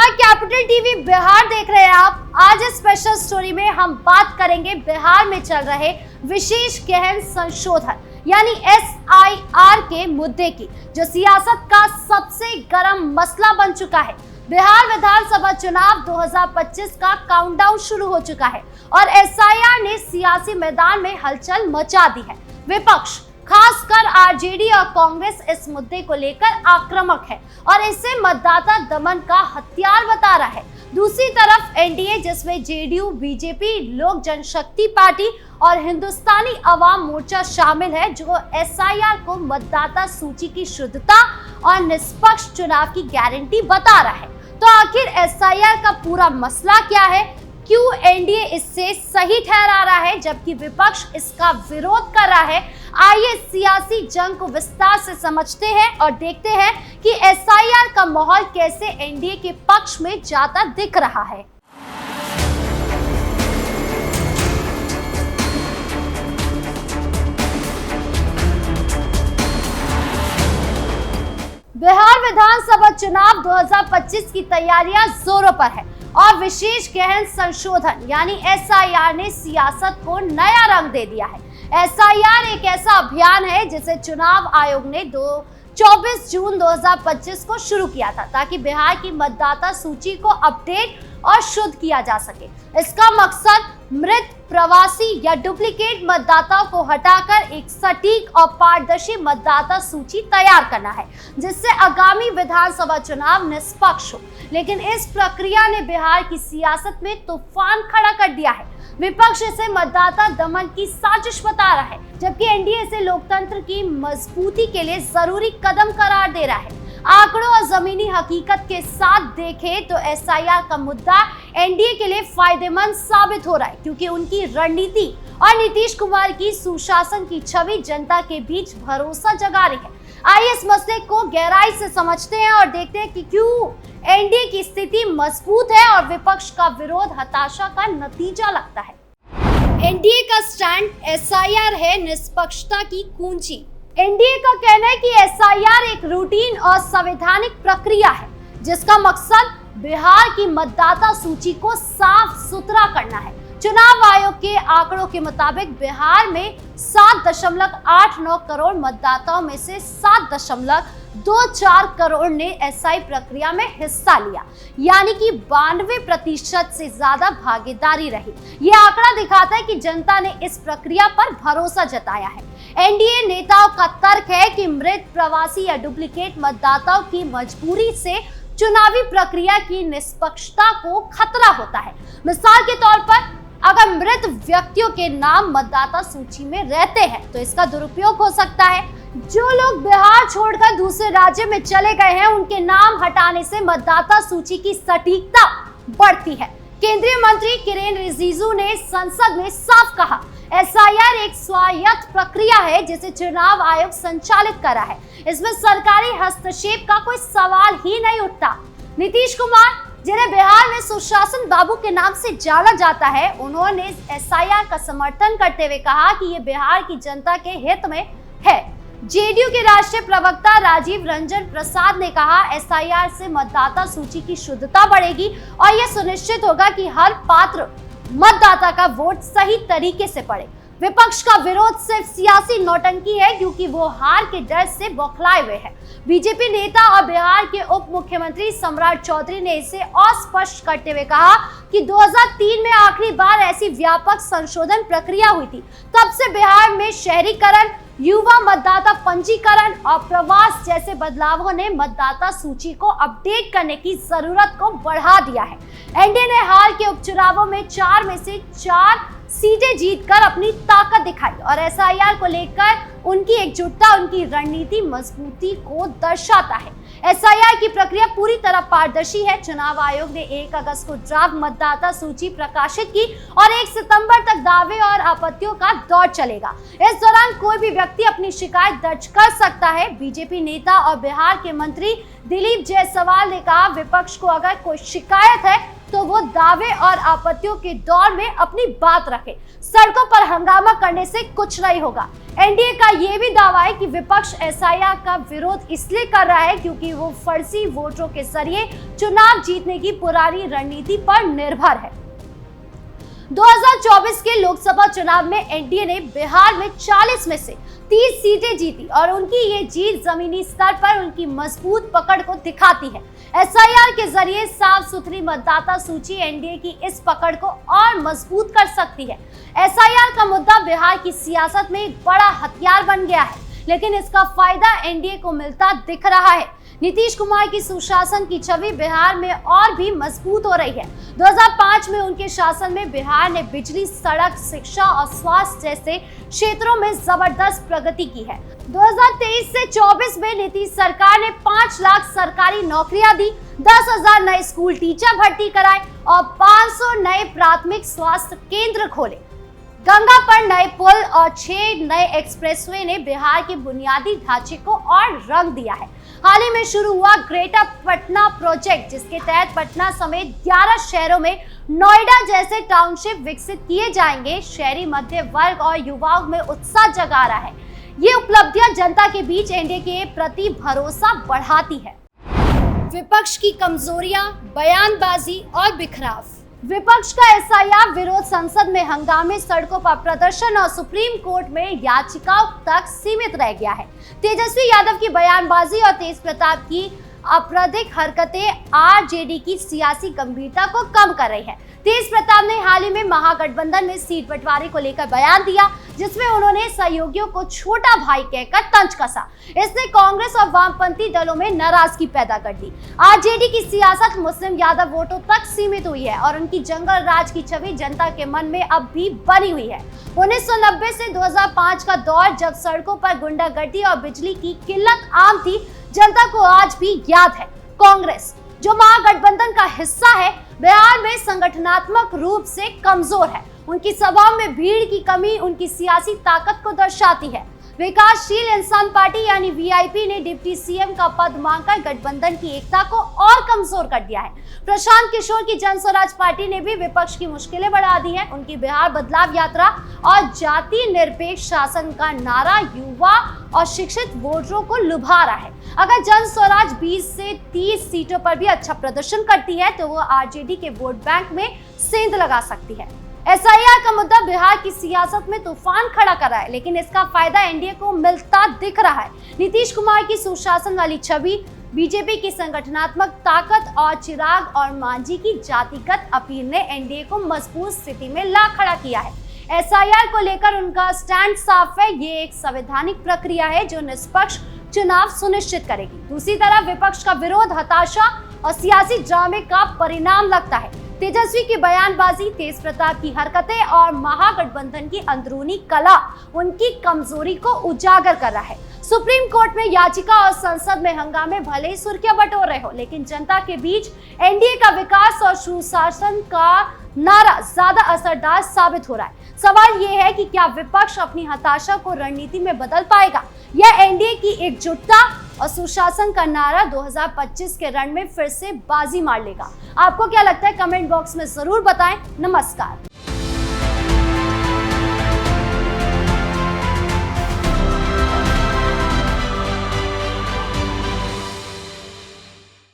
नमस्कार, capital TV Bihar देख रहे हैं आप। आज इस स्पेशल स्टोरी में हम बात करेंगे बिहार में चल रहे विशेष गहन संशोधन यानी SIR के मुद्दे की, जो सियासत का सबसे गर्म मसला बन चुका है। बिहार विधानसभा चुनाव 2025 का काउंटडाउन शुरू हो चुका है और SIR ने सियासी मैदान में हलचल मचा दी है। विपक्ष खासकर RJD और कांग्रेस इस मुद्दे को लेकर आक्रामक है और इसे मतदाता दमन का हथियार बता रहा है। दूसरी तरफ NDA, जिसमें JDU, BJP, लोक जनशक्ति पार्टी और हिंदुस्तानी अवाम मोर्चा शामिल है, जो SIR को मतदाता सूची की शुद्धता और निष्पक्ष चुनाव की गारंटी बता रहा है। तो आखिर SIR का पूरा मसला क्या है? क्यों NDA इससे सही ठहरा रहा है जबकि विपक्ष इसका विरोध कर रहा है? आइए सियासी जंग को विस्तार से समझते हैं और देखते हैं कि SIR का माहौल कैसे NDA के पक्ष में जाता दिख रहा है। बिहार विधानसभा चुनाव 2025 की तैयारियां जोरों पर है और विशेष गहन संशोधन यानी SIR ने सियासत को नया रंग दे दिया है। SIR एक ऐसा अभियान है जिसे चुनाव आयोग ने 24 जून 2025 को शुरू किया था ताकि बिहार की मतदाता सूची को अपडेट और शुद्ध किया जा सके। इसका मकसद मृत, प्रवासी या डुप्लीकेट मतदाताओं को हटाकर एक सटीक और पारदर्शी मतदाता सूची तैयार करना है, जिससे आगामी विधानसभा चुनाव निष्पक्ष हो। लेकिन इस प्रक्रिया ने बिहार की सियासत में तूफान खड़ा कर दिया है। विपक्ष इसे मतदाता दमन की साजिश बता रहा है, जबकि NDA इसे लोकतंत्र की मजबूती के लिए जरूरी कदम करार दे रहा है। आंकड़ों और जमीनी हकीकत के साथ देखें तो SIR का मुद्दा NDA के लिए फायदेमंद साबित हो रहा है, क्योंकि उनकी रणनीति और नीतीश कुमार की सुशासन की छवि जनता के बीच भरोसा जगा रही है। आइए इस मसले को गहराई से समझते हैं और देखते हैं कि क्यों NDA की स्थिति मजबूत है और विपक्ष का विरोध हताशा का नतीजा लगता है। NDA का स्टैंड SIR है निष्पक्षता की कुंजी। NDA का कहना है कि SIR एक रूटीन और संवैधानिक प्रक्रिया है जिसका मकसद बिहार की मतदाता सूची को साफ सुथरा करना है। चुनाव आयोग के आंकड़ों के मुताबिक बिहार में 7.89 करोड़ मतदाताओं में से 7.24 करोड़ ने SI प्रक्रिया में हिस्सा लिया, यानी कि 92% से ज्यादा भागीदारी रही। ये आंकड़ा दिखाता है कि जनता ने इस प्रक्रिया पर भरोसा जताया है। NDA नेताओं का तर्क है कि मृत, प्रवासी या डुप्लीकेट मतदाताओं की मजबूरी से चुनावी प्रक्रिया की निष्पक्षता को खतरा होता है। मिसाल के तौर पर अगर मृत व्यक्तियों के नाम मतदाता सूची में रहते हैं तो इसका दुरुपयोग हो सकता है। जो लोग बिहार छोड़कर दूसरे राज्य में चले गए हैं, उनके नाम हटाने से मतदाता सूची की सटीकता बढ़ती है। केंद्रीय मंत्री किरेन रिजिजू ने संसद में साफ कहा, SIR एक स्वायत्त प्रक्रिया है जिसे चुनाव आयोग संचालित कर रहा है। इसमें सरकारी हस्तक्षेप का कोई सवाल ही नहीं उठता। नीतीश कुमार, जिन्हें बिहार में सुशासन बाबू के नाम से जाना जाता है, उन्होंने SIR का समर्थन करते हुए कहा कि ये बिहार की जनता के हित में है। JDU के राष्ट्रीय प्रवक्ता राजीव रंजन प्रसाद ने कहा, SIR से मतदाता सूची की शुद्धता बढ़ेगी और यह सुनिश्चित होगा कि हर पात्र मतदाता का वोट सही तरीके से पड़े। विपक्ष का विरोध सिर्फ सियासी नौटंकी है, क्योंकि वो हार के डर से बौखलाए हुए हैं। BJP नेता और बिहार के उप मुख्यमंत्री सम्राट चौधरी ने इसे अस्पष्ट करते हुए कहा कि 2003 में आखिरी बार ऐसी व्यापक संशोधन प्रक्रिया हुई थी। तब से बिहार में शहरीकरण, युवा मतदाता पंजीकरण और प्रवास जैसे बदलावों ने मतदाता सूची को अपडेट करने की जरूरत को बढ़ा दिया है। NDA ने हाल के उपचुनावों में 4 में से 4 सीटें जीतकर अपनी ताकत दिखाई और SIR को लेकर उनकी एकजुटता, उनकी रणनीति मजबूती को दर्शाता है। SIR की प्रक्रिया पूरी तरह पारदर्शी है। चुनाव आयोग ने 1 अगस्त को ड्राफ्ट मतदाता सूची प्रकाशित की और 1 सितंबर तक दावे और आपत्तियों का दौर चलेगा। इस दौरान कोई भी व्यक्ति अपनी शिकायत दर्ज कर सकता है। BJP नेता और बिहार के मंत्री दिलीप जायसवाल ने कहा, विपक्ष को अगर कोई शिकायत है तो वो दावे और आपत्तियों के दौर में अपनी बात रखे। सड़कों पर हंगामा करने से कुछ नहीं होगा। एनडीए का ये भी दावा है कि विपक्ष एसआईआर का विरोध इसलिए कर रहा है क्योंकि वो फर्जी वोटरों के जरिए चुनाव जीतने की पुरानी रणनीति पर निर्भर है। 2024 के लोकसभा चुनाव में एनडीए ने बिहार में 40 में से 30 सीटें जीती और उनकी ये जीत जमीनी स्तर पर उनकी मजबूत पकड़ को दिखाती है। एसआईआर के जरिए साफ सुथरी मतदाता सूची एनडीए की इस पकड़ को और मजबूत कर सकती है। एसआईआर का मुद्दा बिहार की सियासत में एक बड़ा हथियार बन गया है, लेकिन इसका फायदा एनडीए को मिलता दिख रहा है। नीतीश कुमार की सुशासन की छवि बिहार में और भी मजबूत हो रही है। 2005 में उनके शासन में बिहार ने बिजली, सड़क, शिक्षा और स्वास्थ्य जैसे क्षेत्रों में जबरदस्त प्रगति की है। 2023 से 24 में नीतीश सरकार ने 5 लाख सरकारी नौकरियां दी, 10,000 नए स्कूल टीचर भर्ती कराए और 500 नए प्राथमिक स्वास्थ्य केंद्र खोले। गंगा पर नए पुल और 6 नए एक्सप्रेसवे ने बिहार के बुनियादी ढांचे को और रंग दिया है। हाल ही में शुरू हुआ ग्रेटर पटना प्रोजेक्ट, जिसके तहत पटना समेत 11 शहरों में नोएडा जैसे टाउनशिप विकसित किए जाएंगे, शहरी मध्य वर्ग और युवाओं में उत्साह जगा रहा है। ये उपलब्धियां जनता के बीच एनडीए के प्रति भरोसा बढ़ाती है। विपक्ष की कमजोरियां, बयानबाजी और बिखराव। विपक्ष का एसआईआर विरोध संसद में हंगामे, सड़कों पर प्रदर्शन और सुप्रीम कोर्ट में याचिकाओं तक सीमित रह गया है। तेजस्वी यादव की बयानबाजी और तेज प्रताप की आपराधिक हरकतें आरजेडी की सियासी गंभीरता को कम कर रही है। तेज प्रताप ने हाल ही में महागठबंधन में सीट बंटवारे को लेकर बयान दिया, जिसमें उन्होंने सहयोगियों को छोटा भाई कहकर तंज कसा। इसने कांग्रेस और वामपंथी दलों में नाराजगी पैदा कर दी। आरजेडी की सियासत मुस्लिम यादव वोटों तक सीमित हुई है और उनकी जंगल राज की छवि जनता के मन में अब भी बनी हुई है। 1990 से 2005 का दौर, जब सड़कों पर गुंडागर्दी और बिजली की किल्लत आम थी, जनता को आज भी याद है। कांग्रेस, जो महागठबंधन का हिस्सा है, बिहार में संगठनात्मक रूप से कमजोर है। उनकी सभाओं में भीड़ की कमी उनकी सियासी ताकत को दर्शाती है। विकासशील इंसान पार्टी यानी वीआईपी ने डिप्टी सीएम का पद मांगकर गठबंधन की एकता को और कमजोर कर दिया है। प्रशांत किशोर की जन स्वराज पार्टी ने भी विपक्ष की मुश्किलें बढ़ा दी हैं। उनकी बिहार बदलाव यात्रा और जाति निरपेक्ष शासन का नारा युवा और शिक्षित वोटरों को लुभा रहा है। अगर जन स्वराज 20 से 30 सीटों पर भी अच्छा प्रदर्शन करती है तो वो आरजेडी के वोट बैंक में सेंध लगा सकती है। एसआईआर का मुद्दा बिहार की सियासत में तूफान खड़ा कर रहा है, लेकिन इसका फायदा एनडीए को मिलता दिख रहा है। नीतीश कुमार की सुशासन वाली छवि, बीजेपी की संगठनात्मक ताकत और चिराग और मांझी की जातिगत अपील ने एनडीए को मजबूत स्थिति में ला खड़ा किया है। एसआईआर को लेकर उनका स्टैंड साफ है। ये एक संवैधानिक प्रक्रिया है जो निष्पक्ष चुनाव सुनिश्चित करेगी। दूसरी तरफ विपक्ष का विरोध हताशा और सियासी ड्रामे का परिणाम लगता है। तेजस्वी की बयानबाजी, तेज प्रताप की हरकतें और महागठबंधन की अंदरूनी कला उनकी कमजोरी को उजागर कर रहा है। सुप्रीम कोर्ट में याचिका और संसद में हंगामे भले ही सुर्खियां बटोर रहे हो, लेकिन जनता के बीच एनडीए का विकास और सुशासन का नारा ज्यादा असरदार साबित हो रहा है। सवाल यह है कि क्या विपक्ष अपनी हताशा को रणनीति में बदल पाएगा या एनडीए की एकजुटता और सुशासन का नारा 2025 के रण में फिर से बाजी मार लेगा। आपको क्या लगता है? कमेंट बॉक्स में जरूर बताएं। नमस्कार।